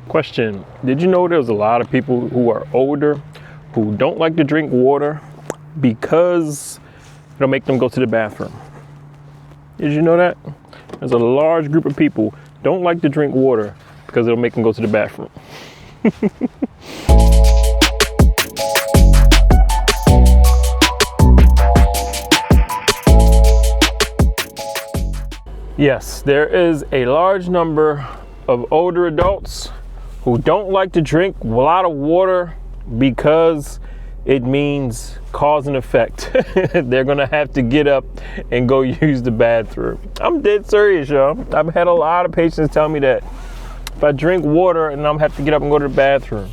Question, did you know there's a lot of people who are older who don't like to drink water because it'll make them go to the bathroom? Did you know that? There's a large group of people don't like to drink water because it'll make them go to the bathroom. Yes, there is a large number of older adults who don't like to drink a lot of water because it means cause and effect. They're gonna have to get up and go use the bathroom. I'm dead serious, y'all. I've had a lot of patients tell me that if I drink water and I'm gonna have to get up and go to the bathroom.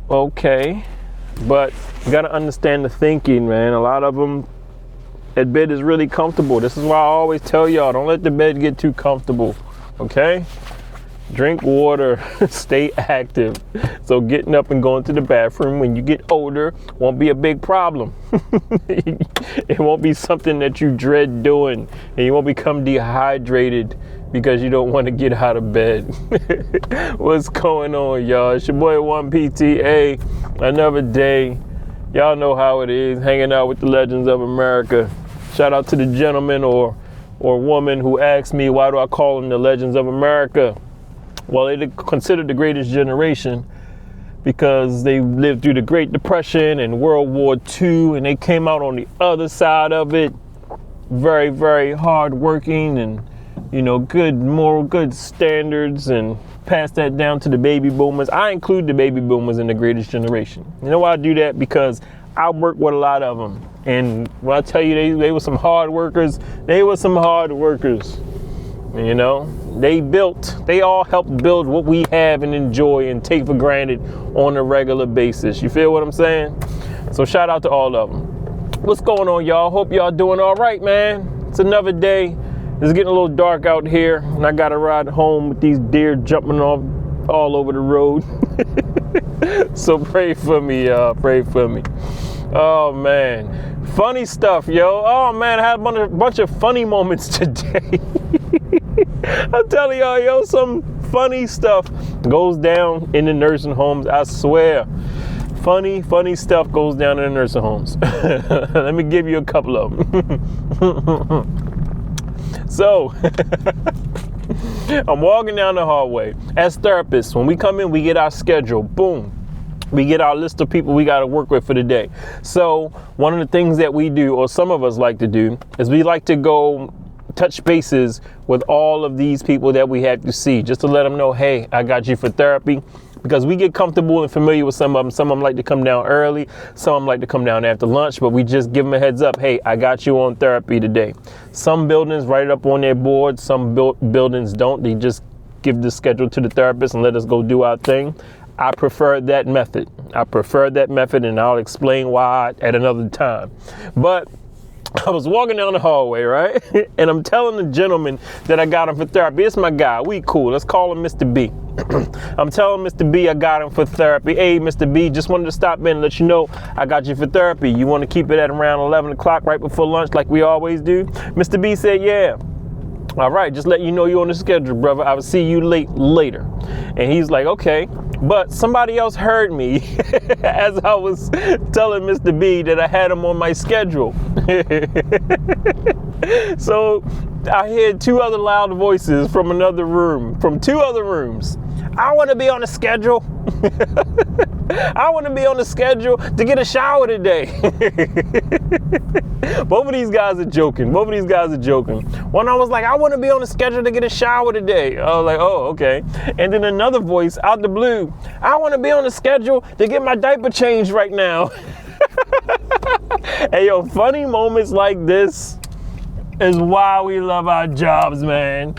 Okay, but you gotta understand the thinking, man. A lot of them, that bed is really comfortable. This is why I always tell y'all, don't let the bed get too comfortable, okay? Drink water, stay active. So getting up and going to the bathroom when you get older won't be a big problem. It won't be something that you dread doing, and you won't become dehydrated because you don't want to get out of bed. What's going on, y'all? It's your boy 1PTA, another day. Y'all know how it is, hanging out with the legends of America. Shout out to the gentleman or woman who asked me, why do I call them the legends of America? Well, they're considered the greatest generation because they lived through the Great Depression and World War II, and they came out on the other side of it. Very, very hardworking and, you know, good moral, good standards, and pass that down to the baby boomers. I include the baby boomers in the greatest generation. You know why I do that? Because I work with a lot of them. And when I tell you they were some hard workers, they were some hard workers. You know, they all helped build what we have and enjoy and take for granted on a regular basis. You feel what I'm saying? So shout out to all of them. What's going on, y'all? Hope y'all doing all right, man. It's another day. It's getting a little dark out here, and I got to ride home with these deer jumping off all over the road. So pray for me, y'all. Pray for me. Oh, man. Funny stuff, yo. Oh, man, I had a bunch of funny moments today. I'm telling y'all, yo, some funny stuff goes down in the nursing homes. I swear. Funny stuff goes down in the nursing homes. Let me give you a couple of them. So, I'm walking down the hallway. As therapists, when we come in, we get our schedule. Boom. We get our list of people we got to work with for the day. So, one of the things that we do, or some of us like to do, is we like to go touch bases with all of these people that we have to see, just to let them know, hey, I got you for therapy. Because we get comfortable and familiar with some of them. Some of them like to come down early. Some of them like to come down after lunch, but we just give them a heads up. Hey, I got you on therapy today. Some buildings write it up on their board. Some buildings don't. They just give the schedule to the therapist and let us go do our thing. I prefer that method. And I'll explain why at another time. But I was walking down the hallway, right? And I'm telling the gentleman that I got him for therapy. It's my guy. We cool. Let's call him Mr. B. I'm telling Mr. B I got him for therapy. Hey, Mr. B, just wanted to stop in and let you know I got you for therapy. You want to keep it at around 11 o'clock right before lunch like we always do? Mr. B said, yeah. All right, just let you know you're on the schedule, brother. I will see you later. And he's like, okay. But somebody else heard me as I was telling Mr. B that I had him on my schedule. So I heard two other loud voices from another room, from two other rooms. I want to be on the schedule. I want to be on the schedule to get a shower today. Both of these guys are joking. One, I was like, I want to be on the schedule to get a shower today. I was like, oh, okay. And then another voice out the blue, I want to be on the schedule to get my diaper changed right now. Hey, yo, funny moments like this is why we love our jobs, man.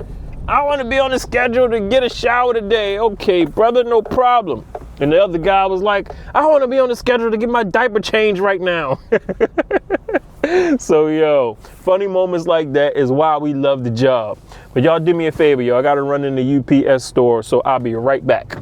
I want to be on the schedule to get a shower today. Okay, brother, no problem. And the other guy was like, I want to be on the schedule to get my diaper changed right now. So, yo, funny moments like that is why we love the job. But y'all do me a favor, yo. I got to run in the UPS store, so I'll be right back.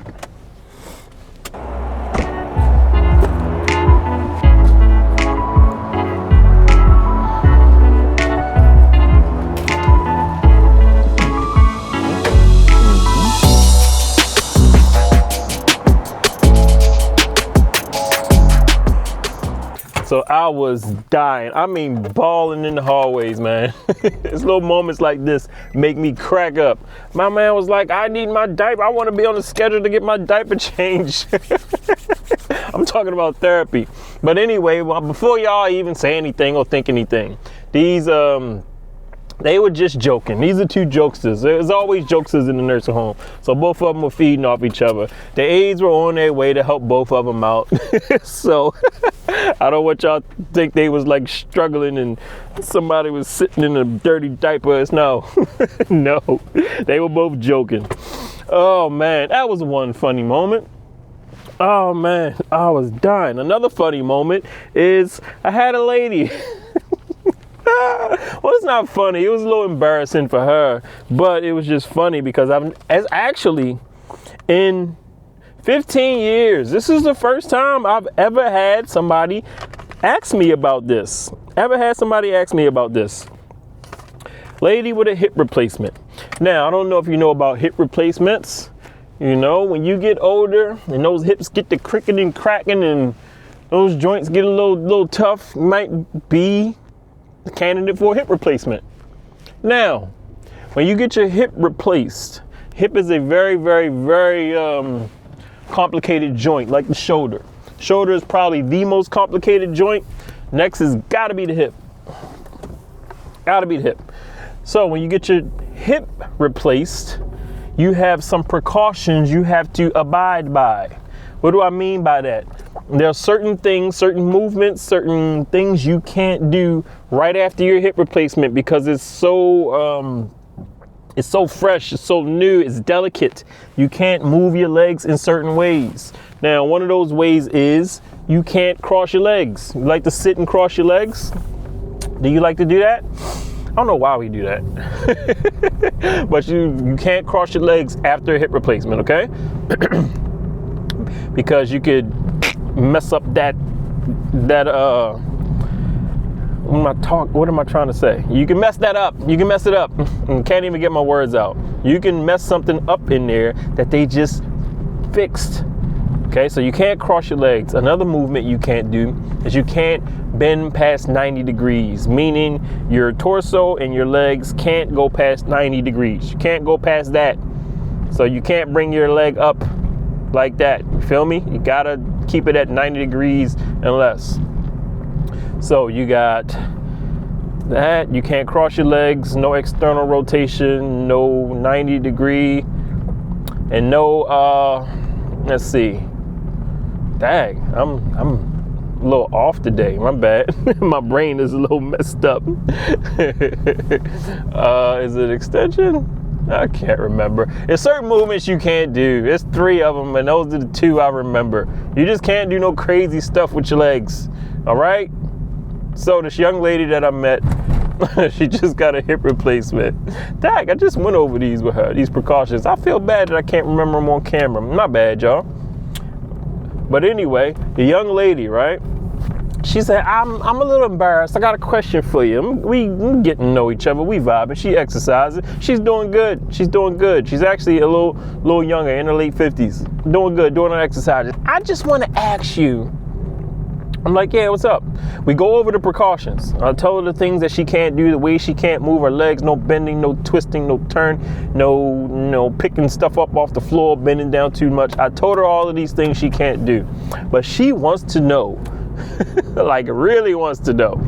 I was dying. I mean, bawling in the hallways, man. It's little moments like this make me crack up. My man was like, I need my diaper. I want to be on the schedule to get my diaper changed. I'm talking about therapy. But anyway, well, before y'all even say anything or think anything, these, they were just joking. These are two jokesters. There's always jokesters in the nursing home. So both of them were feeding off each other. The aides were on their way to help both of them out. So I don't want y'all to think they was like struggling and somebody was sitting in a dirty diaper. No, no, they were both joking. Oh man, that was one funny moment. Oh man, I was dying. Another funny moment is I had a lady. Well, it's not funny. It was a little embarrassing for her, but it was just funny because in 15 years, this is the first time I've ever had somebody ask me about this. Lady with a hip replacement. Now, I don't know if you know about hip replacements. You know, when you get older and those hips get to cricking and cracking and those joints get a little tough, you might be a candidate for a hip replacement. Now, when you get your hip replaced, hip is a very, very, very complicated joint, like the shoulder. Shoulder is probably the most complicated joint. Next has got to be the hip. So when you get your hip replaced, you have some precautions you have to abide by. What do I mean by that? There are certain things, certain movements, certain things you can't do right after your hip replacement because it's so fresh, it's so new, it's delicate. You can't move your legs in certain ways. Now, one of those ways is you can't cross your legs. You like to sit and cross your legs? Do you like to do that? I don't know why we do that. But you can't cross your legs after a hip replacement, okay? Because you could mess up what am I trying to say? You can mess that up. You can mess it up. Can't even get my words out. You can mess something up in there that they just fixed. Okay, so you can't cross your legs. Another movement you can't do is you can't bend past 90 degrees, meaning your torso and your legs can't go past 90 degrees. You can't go past that. So you can't bring your leg up like that. You feel me? You gotta keep it at 90 degrees and less. So you got that. You can't cross your legs, no external rotation, no 90 degree, and no, let's see. Dang, I'm a little off today. My bad. My brain is a little messed up. Is it extension? I can't remember. There's certain movements you can't do. There's 3 of them, and those are the 2 I remember. You just can't do no crazy stuff with your legs. All right? So this young lady that I met, she just got a hip replacement. Dang, I just went over these with her, these precautions. I feel bad that I can't remember them on camera. Not bad, y'all. But anyway, the young lady, right? She said, I'm a little embarrassed. I got a question for you. We getting to know each other. We vibing. She exercising. She's doing good. She's actually a little younger, in her late 50s. Doing good, doing her exercises. I just want to ask you. I'm like, yeah, what's up? We go over the precautions. I tell her the things that she can't do, the way she can't move her legs, no bending, no twisting, no turn, no picking stuff up off the floor, bending down too much. I told her all of these things she can't do. But she wants to know, like really wants to know,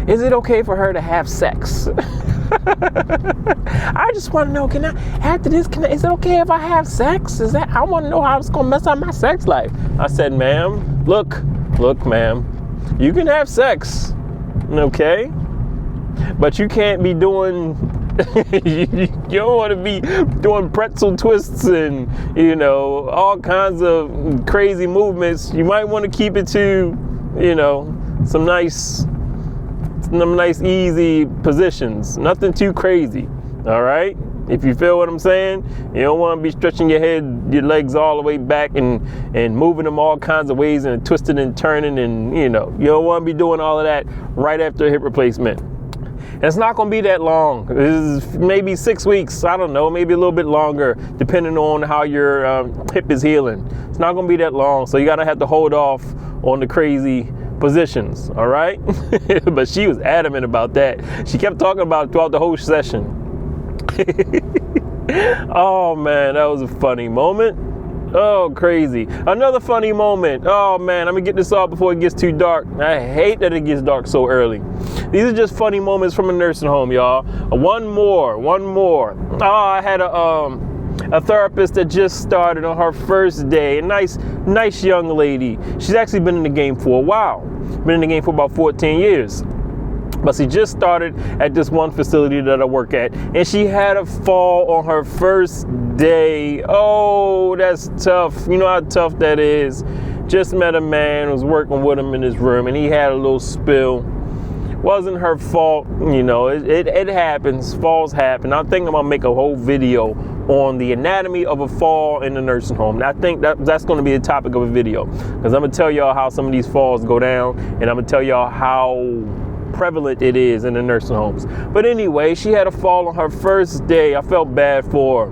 is it okay for her to have sex? I just want to know, is it okay if I have sex? I want to know how it's going to mess up my sex life. I said, ma'am, look, ma'am, you can have sex, okay? But you can't be doing, you don't want to be doing pretzel twists and, all kinds of crazy movements. You might want to keep it to, some nice easy positions, nothing too crazy. All right, if you feel what I'm saying, you don't want to be stretching your legs all the way back and moving them all kinds of ways and twisting and turning, and you don't want to be doing all of that right after a hip replacement. And it's not going to be that long. This is maybe 6 weeks. I don't know, maybe a little bit longer, depending on how your hip is healing. It's not going to be that long, so you gotta have to hold off on the crazy positions, all right? But she was adamant about that. She kept talking about it throughout the whole session. Oh man, that was a funny moment. Oh, crazy. Another funny moment. Oh man, I'm gonna get this off before it gets too dark. I hate that it gets dark so early. These are just funny moments from a nursing home, y'all. One more. Oh, I had a therapist that just started on her first day. A nice young lady. She's actually been in the game for a while. Been in the game for about 14 years. But she just started at this one facility that I work at, and she had a fall on her first day. Oh, that's tough. You know how tough that is. Just met a man, was working with him in his room, and he had a little spill. Wasn't her fault, you know, it happens. Falls happen. I think I'm gonna make a whole video on the anatomy of a fall in the nursing home. And I think that's gonna be the topic of a video, because I'm gonna tell y'all how some of these falls go down, and I'm gonna tell y'all how prevalent it is in the nursing homes. But anyway, she had a fall on her first day. I felt bad for her,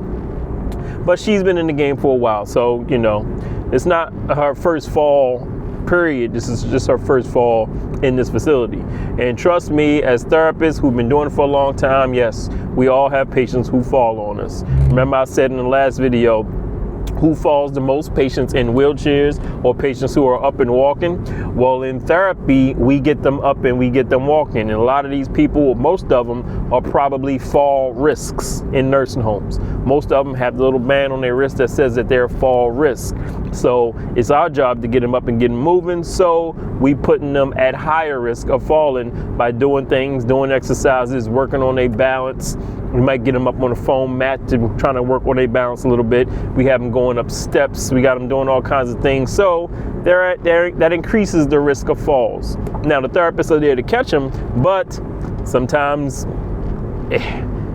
but she's been in the game for a while, so you know, it's not her first fall period. This is just her first fall in this facility. And trust me, as therapists who've been doing it for a long time, yes, we all have patients who fall on us. Remember I said in the last video, who falls the most? Patients in wheelchairs or patients who are up and walking? Well, in therapy, we get them up and we get them walking. And a lot of these people, most of them, are probably fall risks in nursing homes. Most of them have the little band on their wrist that says that they're fall risk. So it's our job to get them up and get them moving. So we putting them at higher risk of falling by doing things, doing exercises, working on their balance. We might get them up on a foam mat to trying to work on their balance a little bit. We have them going up steps. We got them doing all kinds of things. So that increases the risk of falls. Now the therapists are there to catch them, but sometimes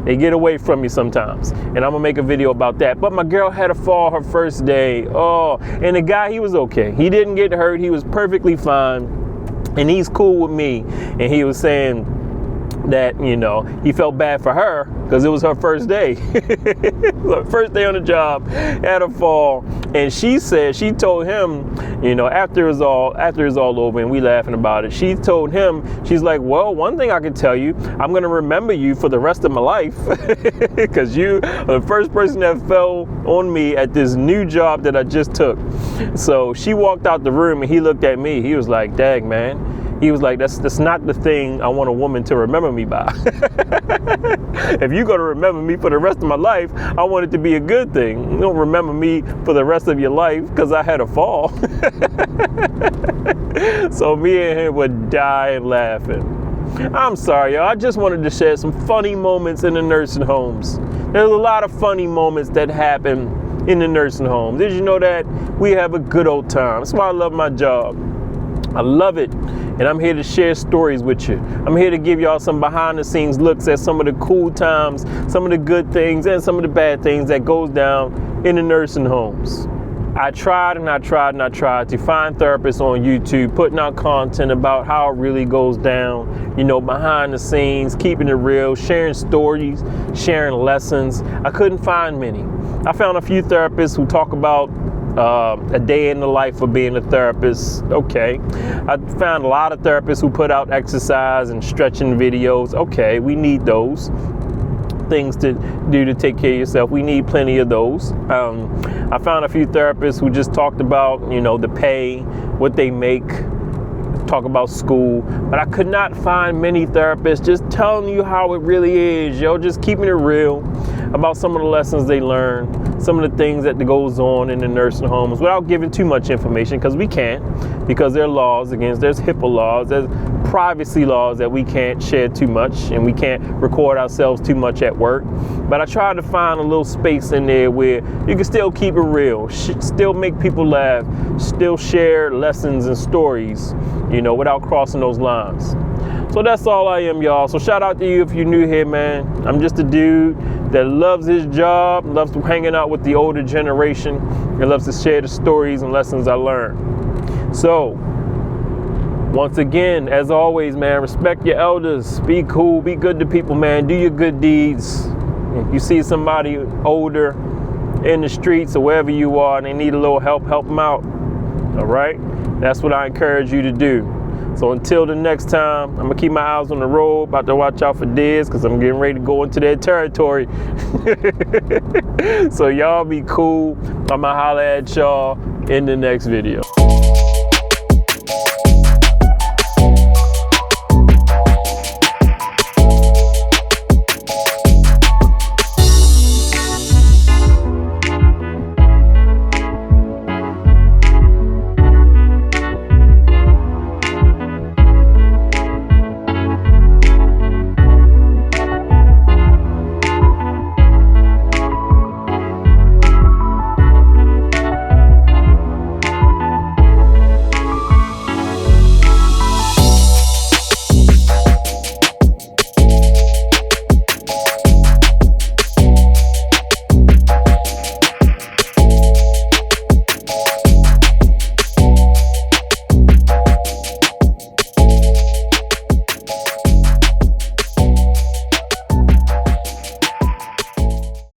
they get away from you sometimes. And I'm gonna make a video about that. But my girl had a fall her first day. Oh, and the guy, he was okay. He didn't get hurt. He was perfectly fine. And he's cool with me. And he was saying that, you know, he felt bad for her because it was her first day. Her first day on the job, had a fall. And she said, she told him, you know, after it's all over and we laughing about it, she told him, she's like, well, one thing I can tell you, I'm going to remember you for the rest of my life because you are the first person that fell on me at this new job that I just took. So she walked out the room and he looked at me. He was like, dang, man. He was like, that's not the thing I want a woman to remember me by. If you're going to remember me for the rest of my life, I want it to be a good thing. You don't remember me for the rest of your life because I had a fall. So me and him would die laughing. I'm sorry, y'all. I just wanted to share some funny moments in the nursing homes. There's a lot of funny moments that happen in the nursing homes. Did you know that? We have a good old time. That's why I love my job. I love it. And I'm here to share stories with you. I'm here to give y'all some behind the scenes looks at some of the cool times, some of the good things, and some of the bad things that goes down in the nursing homes. I tried to find therapists on YouTube, putting out content about how it really goes down, you know, behind the scenes, keeping it real, sharing stories, sharing lessons. I couldn't find many. I found a few therapists who talk about a day in the life of being a therapist. Okay. I found a lot of therapists who put out exercise and stretching videos. Okay, we need those things to do to take care of yourself. We need plenty of those. I found a few therapists who just talked about, you know, the pay, what they make, talk about school, but I could not find many therapists just telling you how it really is, yo, just keeping it real about some of the lessons they learn, some of the things that goes on in the nursing homes without giving too much information, because we can't, because there are laws there's HIPAA laws, there's privacy laws that we can't share too much, and we can't record ourselves too much at work. But I tried to find a little space in there where you can still keep it real, still make people laugh, still share lessons and stories, you know, without crossing those lines. So that's all I am, y'all. So shout out to you if you're new here, man. I'm just a dude that loves his job, loves hanging out with the older generation, and loves to share the stories and lessons I learned. So, once again, as always, man, respect your elders. Be cool, be good to people, man. Do your good deeds. If you see somebody older in the streets or wherever you are and they need a little help them out. All right? That's what I encourage you to do. So until the next time, I'm gonna keep my eyes on the road, about to watch out for deers because I'm getting ready to go into their territory. So y'all be cool. I'ma holler at y'all in the next video.